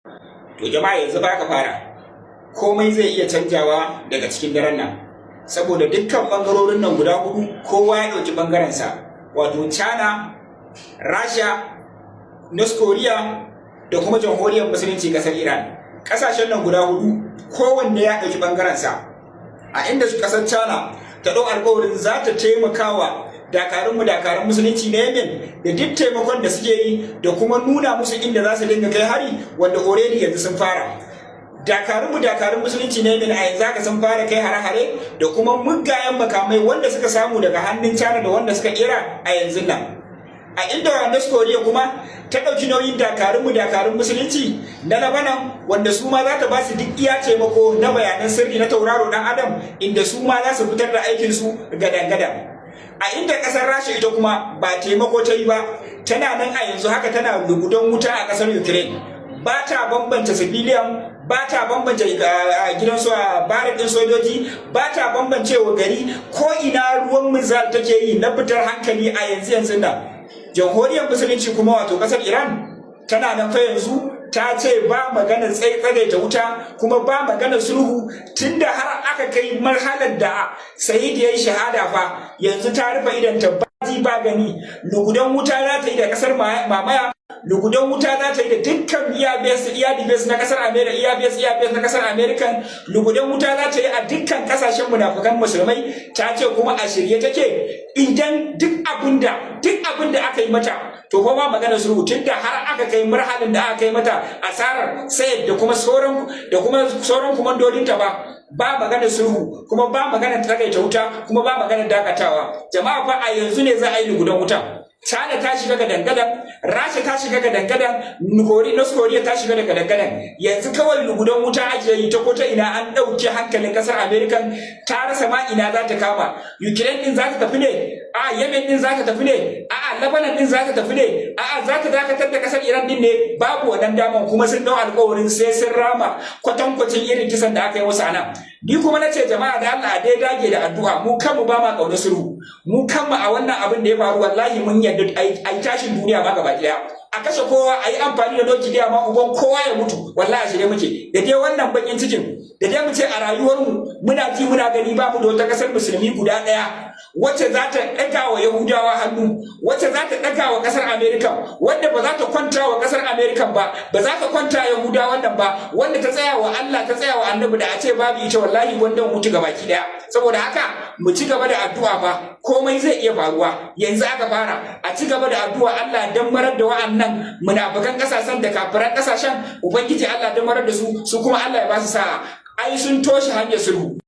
To jama'a yanzu ba ka fara komai zai iya canjawa daga cikin daren nan, saboda dukkan bangarorin nan guda hudu kowa ya dauki bangarensa, wato China, Rasha, North Korea da kuma jamhuriyar musulunci kasar Iran. Kasashen nan guda hudu kowanne ya dauki bangarensa, a inda kasar China ta dau alƙawarin za ta taimakawa dakarun musulunci na Yemen da duk taimakon da suke yi da kuma nuna musu inda za su dinga kai hari, wanda already yanzu sun fara. Dakarun musulunci na Yemen a yanzu haka sun fara kai hare-hare da kuma muggayen makamai wanda suka samu daga hannun China da wanda suka kera a yanzu nan. A inda North Korea kuma ta ɗauki nauyin dakarun musulunci na Lebanon, wanda su ma za ta ba su duk iya taimako na bayanan sirri na tauraro dan Adam, inda su ma za su fitar da aikinsu gadan-gadan. A inda kasar Rasha ita kuma ba taimako ta yi ba, tana nan a yanzu haka tana lugudan wuta a kasar Ukraine, ba ta bambanta civilian, ba ta bambanta gidan su a barak din sojoji, ba ta bambance wa gari, ko ina ruwan mizal take yi na fitar hankali a yanzu nan. Jamhuriyar musulunci kuma wato kasar Iran tana nan fa yanzu ta ce ba magana tsagaita wuta, kuma ba magana sulhu, tunda har aka kai marhalar da Sayyid yayi shahada fa yanzu ta rufe idan ta ba gani. Lugudan wuta za ta yi da kasar mamaya, lugudan wuta za ta yi da dukkan iyabes na kasar America, iyabes na kasar American, lugudan wuta za ta yi a dukkan kasashen munafukan musulmai. Ta ce kuma a shirye take idan duk abinda aka yi mata to fa ba magana sulhu, tunda har aka kai marhalin da aka kai mata asarar sayar da kuma sauran kumandodinta ba magana sulhu, kuma ba magana tsagaita wuta, kuma ba magana dakatawa. Jama'a fa a yanzu ne za a yi lugudan wuta. China ta shiga ga dangadan, Rasha ta shiga ga dangadan, North Korea ta shiga ga dangadan. Yanzu kawai lugudan wuta ake yi ta kota ina, an ɗauke hankalin ƙasar American, ta rasa ma ina za ta kama. Ukraine din za ta tafi ne? A Yemen din za ta tafi ne? A Lebanon din za ta tafi ne? A za ta dakatar da ƙasar Iran din ne? Babu wannan daman, kuma sun dau alƙawarin sai sun rama kwatankwacin irin kisan da aka yi musu a nan. Ni kuma nace jama'a da Allah dai dage da addu'a, mu kanmu ba ma kauna sulhu, mu kanmu a wannan abin da ya faru wallahi mun yadda ai tashin duniya ma gaba daya, a kashe kowa, a yi amfani da doki da ma uban kowa ya mutu, wallahi shirye muke da dai wannan bakin cikin, da dai mu ce a rayuwarmu muna ji muna gani ba mu da wata kasar musulmi guda daya wacce za ta ɗaga wa Yahudawa hannu, wacce za ta ɗaga wa ƙasar Amerika, wanda ba za ta kwanta wa ƙasar Amerika ba za ta kwanta Yahudawa nan ba, wanda ta tsaya wa Allah, ta tsaya wa Annabi, da a ce babu ita wallahi wanda mu mutu gabaki daya. Saboda haka mu ci gaba da addu'a fa, komai zai iya faruwa. Yanzu aka fara, a ci gaba da addu'a Allah dan marar da wa'annan munafikan kasashen da kafiran kasashen, ubangiji Allah dan marar da su kuma Allah ya ba su sa'a. Ai sun toshe hanyar sulhu.